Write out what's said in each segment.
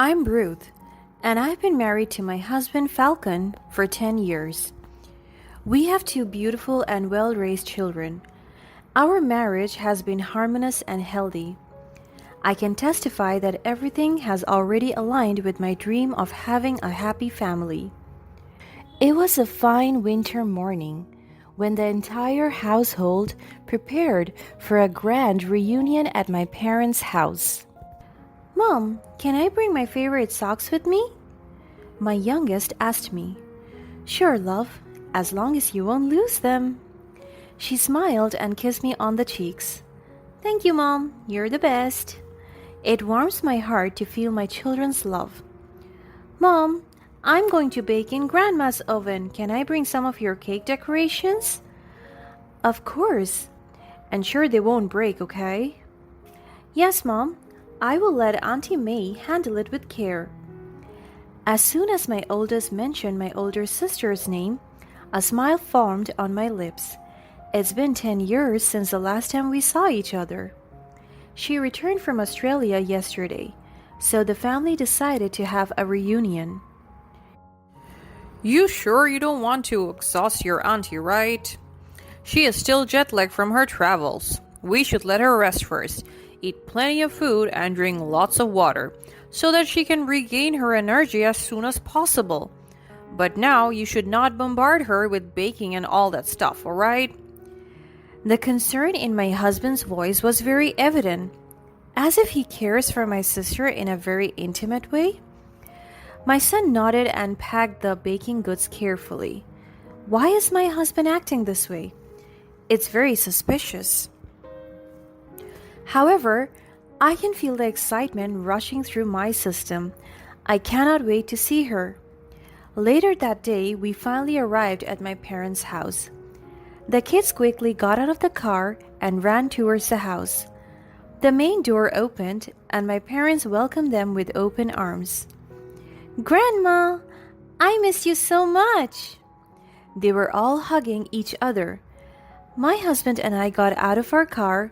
I'm Ruth, and I've been married to my husband Falcon for 10 years. We have two beautiful and well raised children. Our marriage has been harmonious and healthy. I can testify that everything has already aligned with my dream of having a happy family. It was a fine winter morning when the entire household prepared for a grand reunion at my parents' house. Mom, can I bring my favorite socks with me? My youngest asked me. Sure, love, as long as you won't lose them. She smiled and kissed me on the cheeks. Thank you, Mom. You're the best. It warms my heart to feel my children's love. Mom, I'm going to bake in Grandma's oven. Can I bring some of your cake decorations? Of course. And sure they won't break, okay? Yes, Mom. I will let Auntie May handle it with care. As soon as my oldest mentioned my older sister's name, a smile formed on my lips. It's been 10 years since the last time we saw each other. She returned from Australia yesterday, so the family decided to have a reunion. You sure you don't want to exhaust your auntie, right? She is still jet lagged from her travels. We should let her rest first, eat plenty of food, and drink lots of water, so that she can regain her energy as soon as possible. But now you should not bombard her with baking and all that stuff, alright? The concern in my husband's voice was very evident, as if he cares for my sister in a very intimate way. My son nodded and packed the baking goods carefully. Why is my husband acting this way? It's very suspicious. However, I can feel the excitement rushing through my system. I cannot wait to see her. Later that day, we finally arrived at my parents' house. The kids quickly got out of the car and ran towards the house. The main door opened, and my parents welcomed them with open arms. Grandma, I miss you so much. They were all hugging each other. My husband and I got out of our car,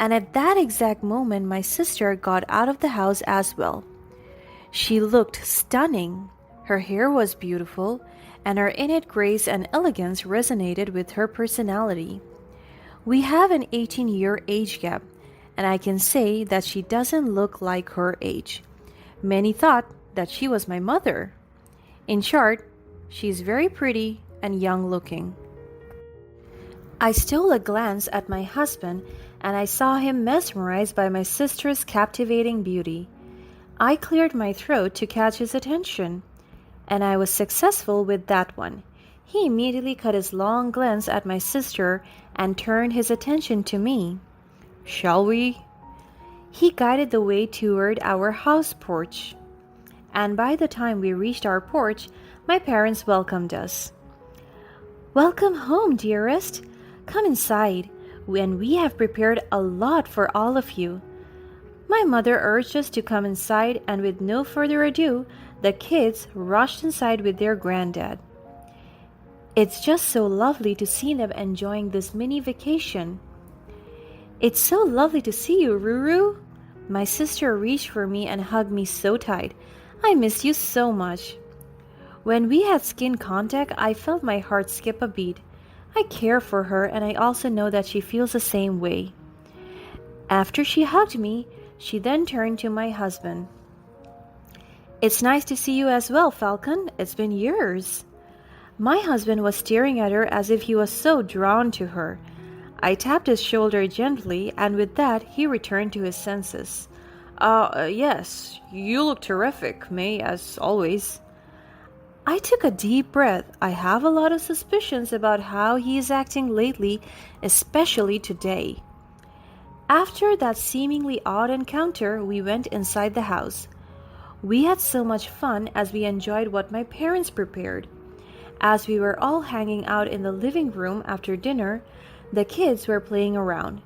and at that exact moment, my sister got out of the house as well. She looked stunning. Her hair was beautiful, and her innate grace and elegance resonated with her personality. We have an 18-year age gap, and I can say that she doesn't look like her age. Many thought that she was my mother. In short, she is very pretty and young looking. I stole a glance at my husband, and I saw him mesmerized by my sister's captivating beauty. I cleared my throat to catch his attention, and I was successful with that one. He immediately cut his long glance at my sister and turned his attention to me. Shall we? He guided the way toward our house porch, and by the time we reached our porch, my parents welcomed us. Welcome home, dearest. Come inside, and we have prepared a lot for all of you. My mother urged us to come inside, and with no further ado, the kids rushed inside with their granddad. It's just so lovely to see them enjoying this mini vacation. It's so lovely to see you, Ruru. My sister reached for me and hugged me so tight. I miss you so much. When we had skin contact, I felt my heart skip a beat. I care for her, and I also know that she feels the same way. After she hugged me, she then turned to my husband. It's nice to see you as well, Falcon. It's been years. My husband was staring at her as if he was so drawn to her. I tapped his shoulder gently, and with that, he returned to his senses. Yes, you look terrific, May, as always. I took a deep breath. I have a lot of suspicions about how he is acting lately, especially today. After that seemingly odd encounter, we went inside the house. We had so much fun as we enjoyed what my parents prepared. As we were all hanging out in the living room after dinner, the kids were playing around,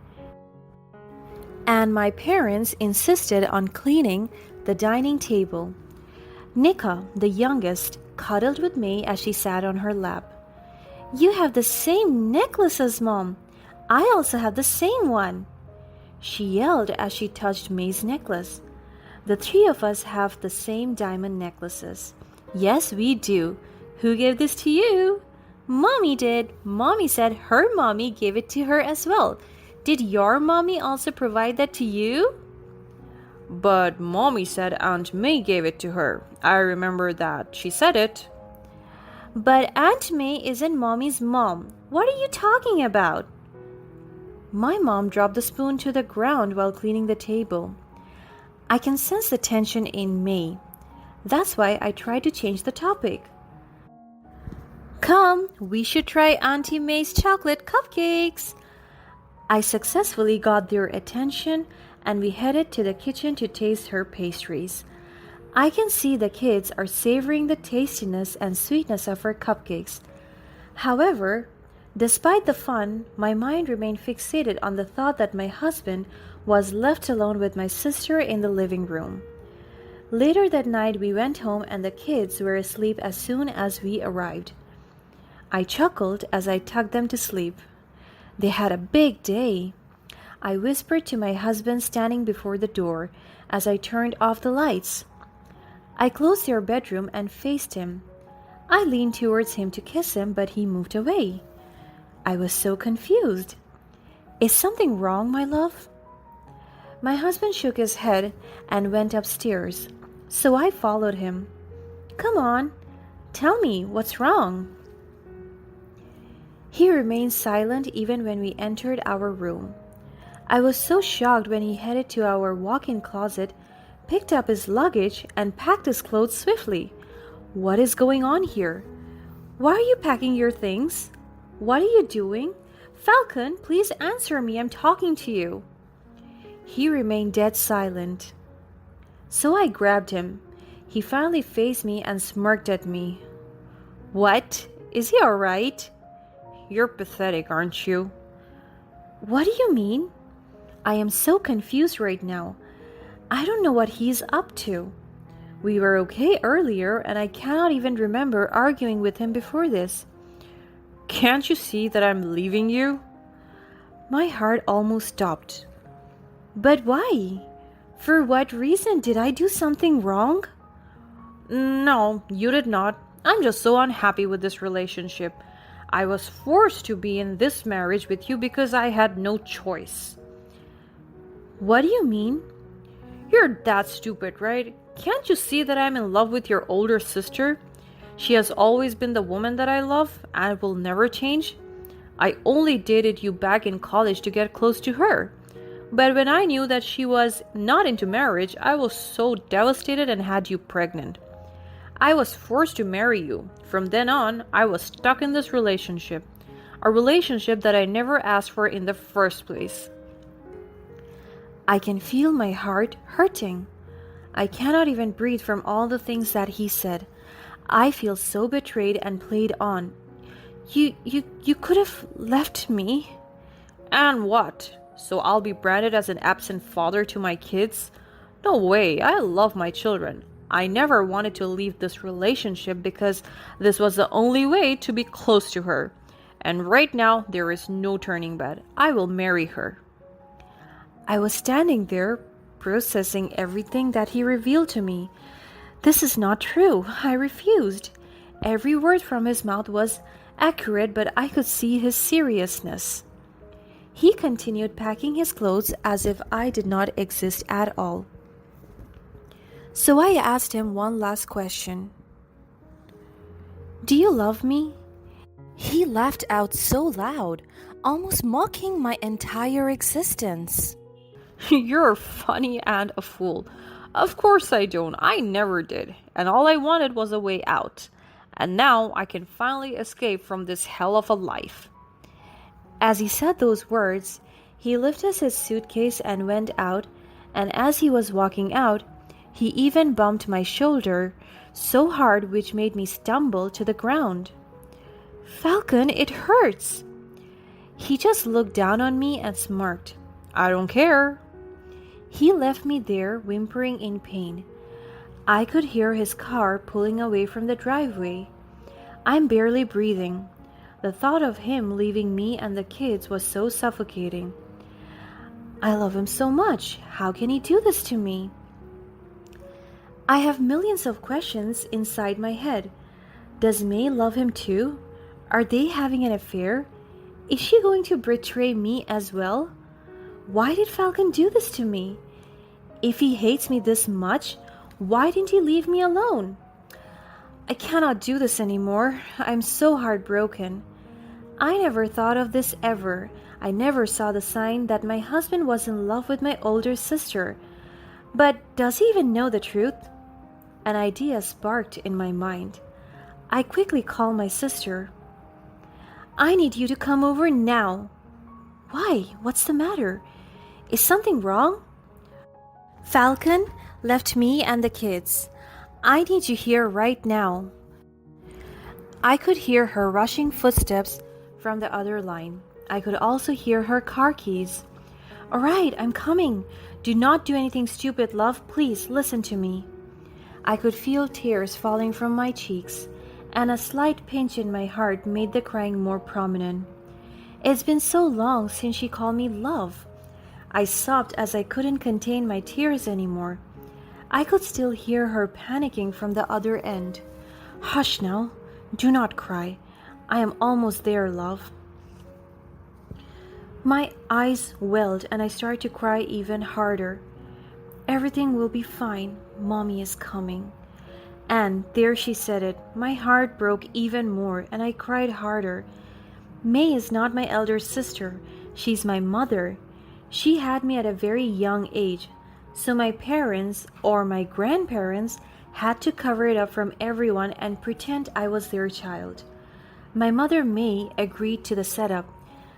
and my parents insisted on cleaning the dining table. Nika, the youngest, cuddled with May as she sat on her lap. You have the same necklace as Mom. I also have the same one, she yelled as she touched May's necklace. The three of us have the same diamond necklaces. Yes, we do. Who gave this to you? Mommy did. Mommy said her mommy gave it to her as well. Did your mommy also provide that to you? But Mommy said Aunt May gave it to her. I remember that. She said it. But Aunt May isn't Mommy's mom. What are you talking about? My mom dropped the spoon to the ground while cleaning the table. I can sense the tension in May. That's why I tried to change the topic. Come, we should try Auntie May's chocolate cupcakes. I successfully got their attention and we headed to the kitchen to taste her pastries. I can see the kids are savoring the tastiness and sweetness of her cupcakes. However, despite the fun, my mind remained fixated on the thought that my husband was left alone with my sister in the living room. Later that night, we went home and the kids were asleep as soon as we arrived. I chuckled as I tucked them to sleep. They had a big day. I whispered to my husband standing before the door as I turned off the lights. I closed their bedroom and faced him. I leaned towards him to kiss him, but he moved away. I was so confused. Is something wrong, my love? My husband shook his head and went upstairs, so I followed him. Come on, tell me what's wrong. He remained silent even when we entered our room. I was so shocked when he headed to our walk-in closet, picked up his luggage, and packed his clothes swiftly. What is going on here? Why are you packing your things? What are you doing? Falcon, please answer me. I'm talking to you. He remained dead silent. So I grabbed him. He finally faced me and smirked at me. What? Is he all right? You're pathetic, aren't you? What do you mean? I am so confused right now. I don't know what he's up to. We were okay earlier, and I cannot even remember arguing with him before this. Can't you see that I'm leaving you? My heart almost stopped. But why? For what reason? Did I do something wrong? No, you did not. I'm just so unhappy with this relationship. I was forced to be in this marriage with you because I had no choice. What do you mean? You're that stupid, right? Can't you see that I'm in love with your older sister? She has always been the woman that I love and will never change. I only dated you back in college to get close to her. But when I knew that she was not into marriage, I was so devastated and had you pregnant. I was forced to marry you. From then on, I was stuck in this relationship. A relationship that I never asked for in the first place. I can feel my heart hurting. I cannot even breathe from all the things that he said. I feel so betrayed and played on. You could have left me. And what? So I'll be branded as an absent father to my kids? No way, I love my children. I never wanted to leave this relationship because this was the only way to be close to her. And right now, there is no turning back. I will marry her. I was standing there, processing everything that he revealed to me. This is not true. I refused. Every word from his mouth was accurate, but I could see his seriousness. He continued packing his clothes as if I did not exist at all. So I asked him one last question. Do you love me? He laughed out so loud, almost mocking my entire existence. You're funny and a fool. Of course I don't. I never did. And all I wanted was a way out. And now I can finally escape from this hell of a life. As he said those words, he lifted his suitcase and went out, and as he was walking out, he even bumped my shoulder so hard which made me stumble to the ground. Falcon, it hurts. He just looked down on me and smirked. I don't care. He left me there, whimpering in pain. I could hear his car pulling away from the driveway. I'm barely breathing. The thought of him leaving me and the kids was so suffocating. I love him so much. How can he do this to me? I have millions of questions inside my head. Does May love him too? Are they having an affair? Is she going to betray me as well? Why did Falcon do this to me? If he hates me this much, why didn't he leave me alone? I cannot do this anymore. I'm so heartbroken. I never thought of this ever. I never saw the sign that my husband was in love with my older sister. But does he even know the truth? An idea sparked in my mind. I quickly called my sister. I need you to come over now. Why? What's the matter? Is something wrong? Falcon left me and the kids. I need you here right now. I could hear her rushing footsteps from the other line. I could also hear her car keys. All right, I'm coming. Do not do anything stupid, love. Please listen to me. I could feel tears falling from my cheeks, and a slight pinch in my heart made the crying more prominent. It's been so long since she called me love. I sobbed as I couldn't contain my tears anymore. I could still hear her panicking from the other end. Hush now. Do not cry. I am almost there, love. My eyes welled and I started to cry even harder. Everything will be fine. Mommy is coming. And there she said it. My heart broke even more and I cried harder. May is not my elder sister. She's my mother. She had me at a very young age. So my parents or my grandparents had to cover it up from everyone and pretend I was their child. My mother May agreed to the setup,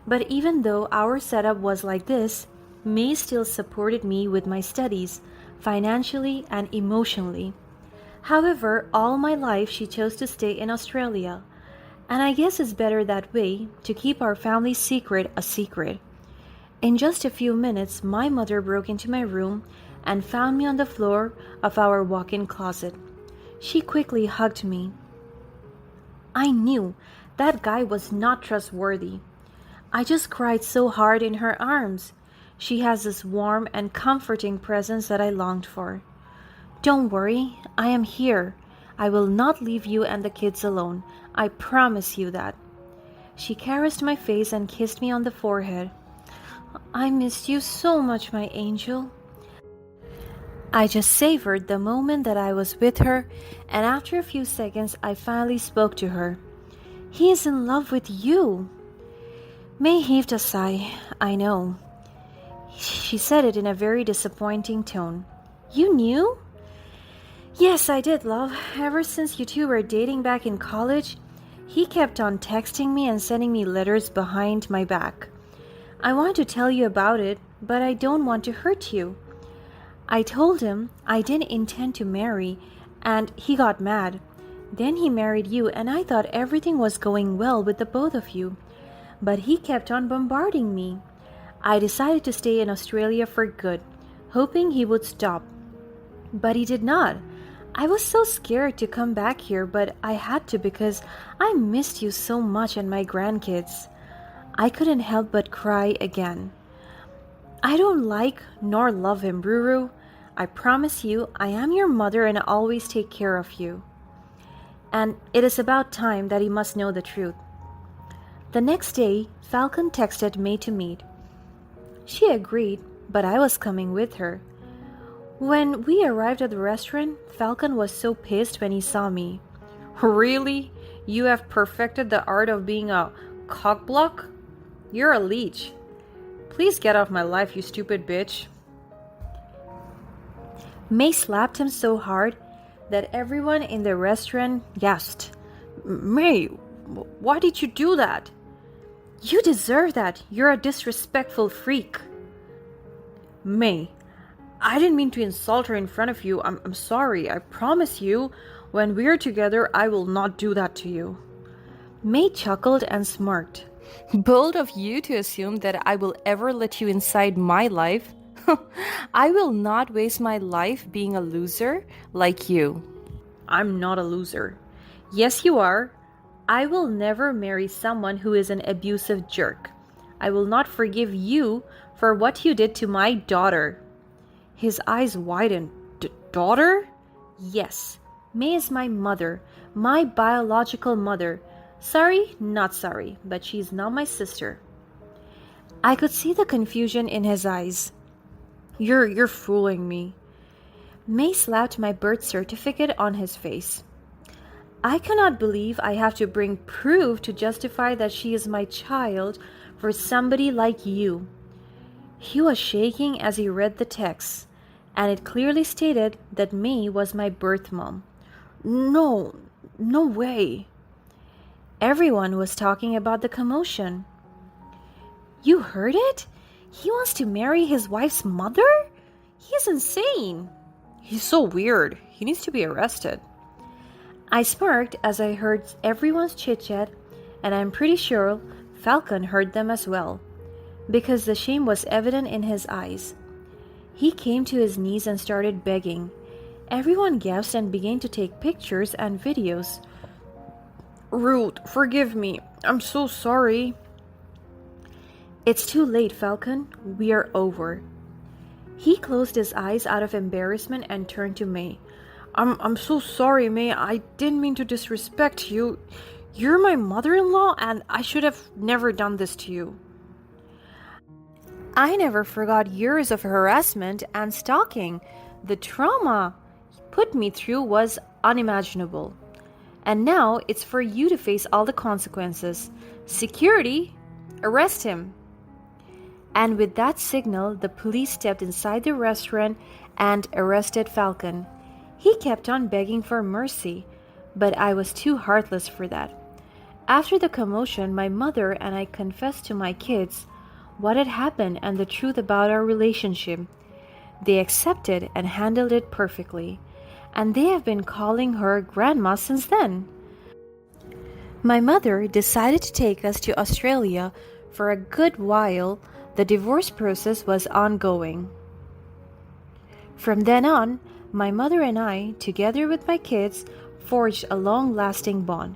but even though our setup was like this, May still supported me with my studies, financially and emotionally. However, all my life she chose to stay in Australia, and I guess it's better that way to keep our family secret a secret. In just a few minutes, my mother broke into my room and found me on the floor of our walk-in closet. She quickly hugged me. I knew that guy was not trustworthy. I just cried so hard in her arms. She has this warm and comforting presence that I longed for. Don't worry, I am here. I will not leave you and the kids alone. I promise you that. She caressed my face and kissed me on the forehead. I missed you so much, my angel. I just savored the moment that I was with her, and after a few seconds, I finally spoke to her. He is in love with you. May heaved a sigh. I know. She said it in a very disappointing tone. You knew? Yes, I did, love. Ever since you two were dating back in college, he kept on texting me and sending me letters behind my back. I want to tell you about it, but I don't want to hurt you. I told him I didn't intend to marry, and he got mad. Then he married you, and I thought everything was going well with the both of you. But he kept on bombarding me. I decided to stay in Australia for good, hoping he would stop. But he did not. I was so scared to come back here, but I had to because I missed you so much and my grandkids. I couldn't help but cry again. I don't like nor love him, Ruru. I promise you, I am your mother and I always take care of you. And it is about time that he must know the truth. The next day, Falcon texted May to meet. She agreed, but I was coming with her. When we arrived at the restaurant, Falcon was so pissed when he saw me. Really? You have perfected the art of being a cockblock? You're a leech. Please get off my life, you stupid bitch. May slapped him so hard that everyone in the restaurant gasped. May, why did you do that? You deserve that. You're a disrespectful freak. May, I didn't mean to insult her in front of you. I'm sorry. I promise you, when we're together, I will not do that to you. May chuckled and smirked. Bold of you to assume that I will ever let you inside my life. I will not waste my life being a loser like you. I'm not a loser. Yes, you are. I will never marry someone who is an abusive jerk. I will not forgive you for what you did to my daughter. His eyes widened. Daughter? Yes, May is my mother, my biological mother. Sorry, not sorry, but she's not my sister. I could see the confusion in his eyes. You're fooling me. May slapped my birth certificate on his face. I cannot believe I have to bring proof to justify that she is my child for somebody like you. He was shaking as he read the text, and it clearly stated that May was my birth mom. No, no way. Everyone was talking about the commotion. You heard it? He wants to marry his wife's mother? He's insane. He's so weird. He needs to be arrested. I smirked as I heard everyone's chit-chat, and I'm pretty sure Falcon heard them as well, because the shame was evident in his eyes. He came to his knees and started begging. Everyone gasped and began to take pictures and videos. Ruth, forgive me. I'm so sorry. It's too late, Falcon. We are over. He closed his eyes out of embarrassment and turned to May. I'm so sorry, May. I didn't mean to disrespect you. You're my mother-in-law, and I should have never done this to you. I never forgot years of harassment and stalking. The trauma he put me through was unimaginable. And now it's for you to face all the consequences. Security, arrest him. And with that signal, the police stepped inside the restaurant and arrested Falcon. He kept on begging for mercy, but I was too heartless for that. After the commotion, my mother and I confessed to my kids what had happened and the truth about our relationship. They accepted and handled it perfectly, and they have been calling her Grandma since then. My mother decided to take us to Australia for a good while. The divorce process was ongoing. From then on, my mother and I, together with my kids, forged a long-lasting bond,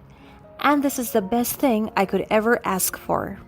and this is the best thing I could ever ask for.